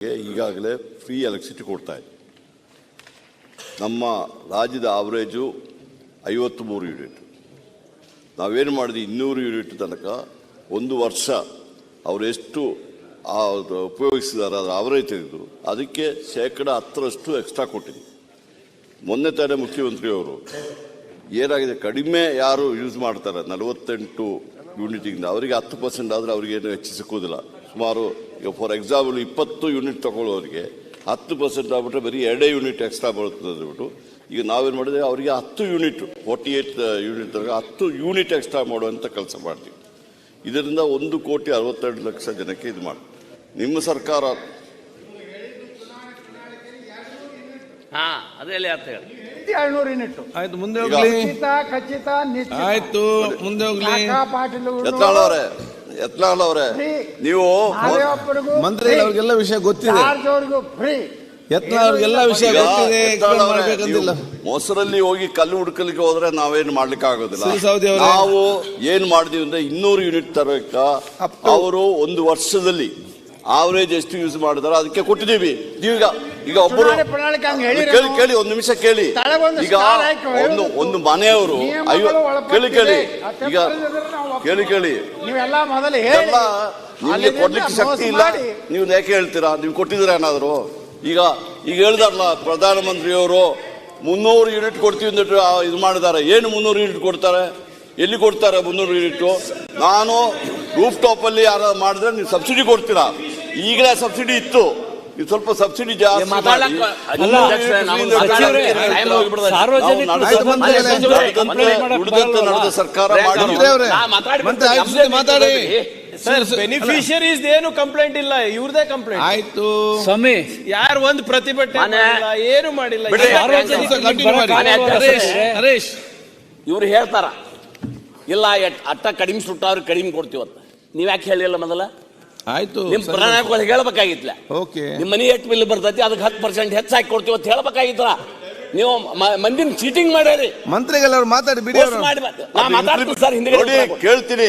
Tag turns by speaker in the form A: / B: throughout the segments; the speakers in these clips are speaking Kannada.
A: ಈಗಾಗಲೇ ಫ್ರೀ ಎಲೆಕ್ಟ್ರಿಸಿಟಿ ಕೊಡ್ತಾ ಇದೆ. ನಮ್ಮ ರಾಜ್ಯದ ಆವರೇಜು 53 ಯೂನಿಟ್. ನಾವೇನು ಮಾಡಿದ್ವಿ 200 ಯೂನಿಟ್ ತನಕ ಒಂದು ವರ್ಷ ಅವರೆಷ್ಟು ಉಪಯೋಗಿಸಿದ್ದಾರೆ ಅದರ ಆವರೇಜ್ ತೆಗೆದು ಅದಕ್ಕೆ 10% ಎಕ್ಸ್ಟ್ರಾ ಕೊಟ್ಟಿದ್ವಿ. ಮೊನ್ನೆ ತಾನೇ ಮುಖ್ಯಮಂತ್ರಿಯವರು ಏನಾಗಿದೆ ಕಡಿಮೆ ಯಾರು ಯೂಸ್ ಮಾಡ್ತಾರೆ 48 ಯೂನಿಟಿಂದ ಅವರಿಗೆ 10% ಆದರೆ ಅವರಿಗೇನು ಹೆಚ್ಚು ಸಿಕ್ಕುವುದಿಲ್ಲ. ಸುಮಾರು ಫಾರ್ ಎಕ್ಸಾಂಪಲ್ 20 ಯೂನಿಟ್ ತಗೊಳ್ಳೋರಿಗೆ 10% ಆಗ್ಬಿಟ್ರೆ ಬರೀ 2 ಯೂನಿಟ್ ಎಕ್ಸ್ಟ್ರಾ ಬರುತ್ತದೆ ಅಂದ್ಬಿಟ್ಟು ಈಗ ನಾವೇನು ಮಾಡಿದ್ರೆ ಅವರಿಗೆ 10 ಯೂನಿಟ್ 48 ಯೂನಿಟ್ ತನಕ 10 ಯೂನಿಟ್ ಎಕ್ಸ್ಟ್ರಾ ಮಾಡುವಂಥ ಕೆಲಸ ಮಾಡ್ತೀವಿ. ಇದರಿಂದ 1,62,00,000 ಜನಕ್ಕೆ ಇದು ಮಾಡಿ ನಿಮ್ಮ ಸರ್ಕಾರ
B: ಆಯ್ತು ಮುಂದೆ ಹೋಗ್ಲಿ. ಆಯ್ತು ಮುಂದೆ ಹೋಗ್ಲಿ.
A: ಯತ್ನಾಳ್ ಅವರೇ ನೀವು
B: ಮಂತ್ರಿ ಅವ್ರಿಗೆಲ್ಲ ವಿಷಯ ಗೊತ್ತಿದೆ. ಯತ್ನಾಳ್ ಅವ್ರಿಗೆಲ್ಲ ವಿಷಯ ಗೊತ್ತಿದೆ.
A: ಮೊಸರಲ್ಲಿ ಹೋಗಿ ಕಲ್ಲು ಹುಡುಕಲಿಕ್ಕೆ ಹೋದ್ರೆ ನಾವೇನು ಮಾಡ್ಲಿಕ್ಕೆ ಆಗೋದಿಲ್ಲ. ನಾವು ಏನ್ ಮಾಡಿದೀವಿ ಅಂದ್ರೆ 200 ಯೂನಿಟ್ ತರಕ ಅವರು ಒಂದು ವರ್ಷದಲ್ಲಿ ಆವರೇಜ್ ಎಷ್ಟು ಯೂಸ್ ಮಾಡಿದಾರೆ ಅದಕ್ಕೆ ಕೊಟ್ಟಿದ್ದೀವಿ. ಈಗ ಒಬ್ಬರು ಕೇಳಿ ಒಂದು ನಿಮಿಷ ಕೇಳಿ. ಈಗ ಒಂದು ಮನೆಯವರು ಕೇಳಿ ನಿಮ್ಗೆ ಕೊಡ್ಲಿಕ್ಕೆ ಶಕ್ತಿ ಇಲ್ಲ, ನೀವು ಯಾಕೆ ಹೇಳ್ತೀರಾ? ನೀವು ಕೊಟ್ಟಿದ್ದೀರಾ ಏನಾದ್ರು? ಈಗ ಹೇಳ್ದಾರಲ್ಲ ಪ್ರಧಾನಮಂತ್ರಿಯವರು 300 ಯೂನಿಟ್ ಕೊಡ್ತೀವಿ ಅಂತ ಇದು ಮಾಡಿದ್ದಾರೆ. ಏನು 300 ಯೂನಿಟ್ ಕೊಡ್ತಾರೆ? ಎಲ್ಲಿ ಕೊಡ್ತಾರೆ 300 ಯೂನಿಟ್? ನಾನು ರೂಫ್ ಟಾಪ್ ಅಲ್ಲಿ ಯಾರು ಮಾಡಿದ್ರೆ ನೀವು ಸಬ್ಸಿಡಿ ಕೊಡ್ತೀರಾ? ಈಗಲೇ ಸಬ್ಸಿಡಿ ಇತ್ತು, ಇದು ಸ್ವಲ್ಪ ಸಬ್ಸಿಡಿ ಜಾಸ್ತಿ ನಡೆದ ಸರ್ಕಾರ
B: ಮಾತಾಡಿ.
C: ಬೆನಿಫಿಷರೀಸ್ ಏನು ಕಂಪ್ಲೇಂಟ್ ಇಲ್ಲ, ಇವ್ರದೇ ಕಂಪ್ಲೇಂಟ್.
B: ಆಯ್ತು
C: ಸ್ವಾಮಿ, ಯಾರು ಒಂದು ಪ್ರತಿಭಟನೆ ಏನು ಮಾಡಿಲ್ಲ.
D: ಹರೀಶ್ ಇವ್ರು ಹೇಳ್ತಾರ ಇಲ್ಲ ಅಟ್ಟ ಕಡಿಮೆ ಸುಟ್ಟವ್ರು ಕಡಿಮೆ ಕೊಡ್ತೀವತ್ತ. ನೀವ್ ಯಾಕೆ ಹೇಳಿಲ್ಲ ಮೊದಲ?
B: ಆಯ್ತು
D: ನಿಮ್ ಪ್ರಣಾಳಿಕೆ ಹೇಳ್ಬೇಕಾಗಿತ್ಲ. ನಿಮ್ಮ ಮನಿ ಎಷ್ಟು ಬಿಲ್ ಬರ್ತೈತಿ ಅದಕ್ಕೆ 10% ಹೆಚ್ಚಾಗಿ ಕೊಡ್ತೀವಿ ಅಂತ ಹೇಳ್ಬೇಕಾಗಿದ್ರ. ನೀವು ಮಂದಿನ ಚೀಟಿಂಗ್ ಮಾಡ್ಯಾರಿ.
B: ಮಂತ್ರಿಗಳು ಮಾತಾಡಿ ಬಿಡಿ.
A: ಹೇಳ್ತೀನಿ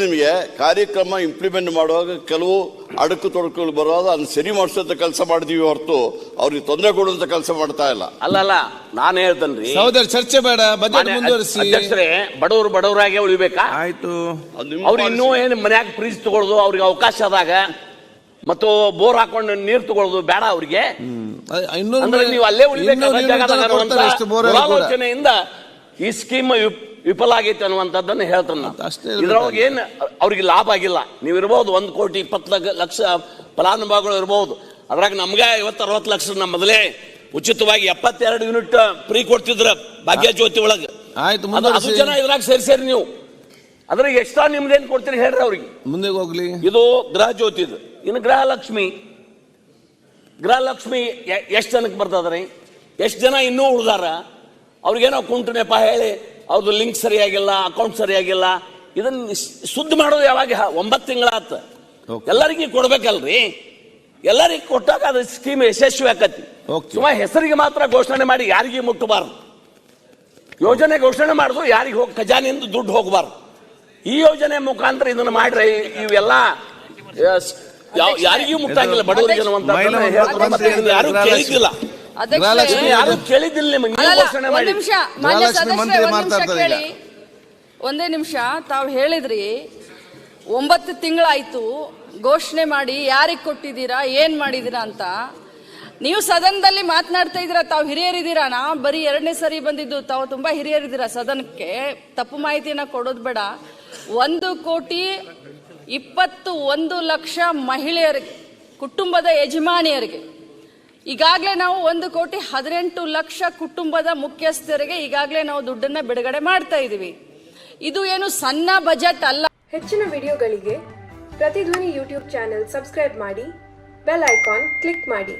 A: ನಿಮಗೆ. ಕಾರ್ಯಕ್ರಮ ಇಂಪ್ಲಿಮೆಂಟ್ ಮಾಡುವಾಗ ಕೆಲವು ಅಡಕು ತೊಡಕುಗಳು ಬರೋದು ಅದನ್ನ ಸರಿ ಮಾಡಿಸೋಂತ ಕೆಲಸ ಮಾಡಿದೀವಿ ಹೊರತು ಅವ್ರಿಗೆ ತೊಂದರೆ ಕೊಡುವಂತ ಕೆಲಸ ಮಾಡ್ತಾ ಇಲ್ಲ.
D: ಅಲ್ಲ ನಾನು ಹೇಳ್ತೇನ್ರಿ
B: ಸಹೋದರ, ಚರ್ಚೆ ಬೇಡ, ಬಜೆಟ್ ಮುಂದುವರಿಸಿ.
D: ಅಧ್ಯಕ್ಷರೇ, ಬಡವರಾಗೆ ಉಳಿಬೇಕಾ?
B: ಆಯ್ತು.
D: ಅವ್ರು ಇನ್ನೂ ಏನು ಮನ್ಯಾಗ ಫ್ರಿಜ್ ತಗೊಳ್ಳೋದು ಅವ್ರಿಗೆ ಅವಕಾಶ ಆದಾಗ ಮತ್ತು ಬೋರ್ ಹಾಕೊಂಡು ನೀರು ತಗೊಳ್ಳೋದು ಬೇಡ ಅವ್ರಿಗೆ. ಅಂದ್ರೆ ನೀವು ಅಲ್ಲೇ ಉಳಿಬೇಕಾಲೋಚನೆಯಿಂದ ಈ ಸ್ಕೀಮ್ ವಿಫಲ ಆಗೈತೆ ಅನ್ನುವಂಥದ್ದನ್ನು ಹೇಳ್ತಾನೆ. ಇದ್ರೊಳಗೆ ಏನ್ ಅವ್ರಿಗೆ ಲಾಭ ಆಗಿಲ್ಲ. ನೀವು ಇರ್ಬೋದು 1,20,00,000 ಫಲಾನುಭವಿಗಳು ಇರ್ಬೋದು. ಅದ್ರಾಗ ನಮ್ಗೆ 50-60 ಲಕ್ಷ ನಮ್ಮ ಮೊದಲೇ ಉಚಿತವಾಗಿ 72 ಯೂನಿಟ್ ಫ್ರೀ ಕೊಡ್ತಿದ್ರ ಭಾಗ್ಯ ಜ್ಯೋತಿ ಒಳಗೆ. ಅದು ಜನ ಇದ್ರಾಗ ಸೇರಿ ನೀವು ಅದ್ರಾಗ ಎಕ್ಸ್ಟ್ರಾ ನಿಮ್ದೇನ್ ಕೊಡ್ತೀರಿ ಹೇಳ್ರಿ ಅವ್ರಿಗೆ.
B: ಮುಂದೆ ಹೋಗ್ಲಿ.
D: ಇದು ಗೃಹ ಜ್ಯೋತಿ. ಇದು ಇನ್ನು ಗೃಹಲಕ್ಷ್ಮಿ ಎಷ್ಟು ಜನಕ್ಕೆ ಬರ್ತದ್ರಿ? ಎಷ್ಟು ಜನ ಇನ್ನೂ ಉಳ್ದಾರ? ಅವ್ರಿಗೇನೋ ಕುಂಟು ನೆಪ ಹೇಳಿ ಅವ್ರದ್ದು ಲಿಂಕ್ ಸರಿಯಾಗಿಲ್ಲ, ಅಕೌಂಟ್ ಸರಿಯಾಗಿಲ್ಲ. ಇದನ್ನ ಶುದ್ಧ ಮಾಡೋದು ಯಾವಾಗ? 9 ತಿಂಗಳಾತ. ಎಲ್ಲರಿಗೂ ಕೊಡ್ಬೇಕಲ್ರಿ. ಎಲ್ಲರಿಗೂ ಕೊಟ್ಟಾಗ ಅದು ಸ್ಕೀಮ್ ಯಶಸ್ವಿ ಆಕತಿ. ಸುಮಾರು ಹೆಸರಿಗೆ ಮಾತ್ರ ಘೋಷಣೆ ಮಾಡಿ ಯಾರಿಗೂ ಮುಟ್ಟಬಾರ್ದು. ಯೋಜನೆ ಘೋಷಣೆ ಮಾಡುದು ಯಾರಿಗೆ ಖಜಾನೆಯಿಂದ ದುಡ್ಡು ಹೋಗಬಾರ್ದು. ಈ ಯೋಜನೆ ಮುಖಾಂತರ ಇದನ್ನು ಮಾಡ್ರೆ ಇವೆಲ್ಲ ಯಾರಿಗೂ ಮುಟ್ಟಾಗಿಲ್ಲ, ಬಡವರಿಗೆ ಯಾರು ಕೇಳಿದ್ದಿಲ್ಲ. ಯಾರು ಕೇಳಿದ್ದಿಲ್ಲ.
E: ಒಂದೇ ನಿಮಿಷ. ತಾವು ಹೇಳಿದ್ರಿ 9 ತಿಂಗಳಾಯ್ತು ಘೋಷಣೆ ಮಾಡಿ, ಯಾರಿಗೆ ಕೊಟ್ಟಿದ್ದೀರಾ, ಏನ್ ಮಾಡಿದೀರಾ ಅಂತ. ನೀವು ಸದನದಲ್ಲಿ ಮಾತನಾಡ್ತಾ ಇದ್ದೀರಾ, ತಾವು ಹಿರಿಯರಿದ್ದೀರಾ. ನಾ ಬರೀ 2ನೇ ಸರಿ ಬಂದಿದ್ದು, ತಾವು ತುಂಬಾ ಹಿರಿಯರಿದ್ದೀರಾ ಸದನಕ್ಕೆ. ತಪ್ಪು ಮಾಹಿತಿಯನ್ನ ಕೊಡೋದು ಬೇಡ. 1,21,00,000 ಮಹಿಳೆಯರಿಗೆ, ಕುಟುಂಬದ ಯಜಮಾನಿಯರಿಗೆ ಈಗಾಗಲೇ ನಾವು 1,18,00,000 ಕುಟುಂಬದ ಮುಖ್ಯಸ್ಥರಿಗೆ ಈಗಾಗಲೇ ನಾವು ದುಡ್ಡನ್ನ ಬಿಡುಗಡೆ ಮಾಡ್ತಾ ಇದೀವಿ. ಇದು ಏನು ಸಣ್ಣ ಬಜೆಟ್ ಅಲ್ಲ.
F: ಹೆಚ್ಚಿನ ವಿಡಿಯೋಗಳಿಗೆ ಪ್ರತಿಧ್ವನಿ ಯೂಟ್ಯೂಬ್ ಚಾನೆಲ್ ಸಬ್ಸ್ಕ್ರೈಬ್ ಮಾಡಿ, ಬೆಲ್ ಐಕಾನ್ ಕ್ಲಿಕ್ ಮಾಡಿ.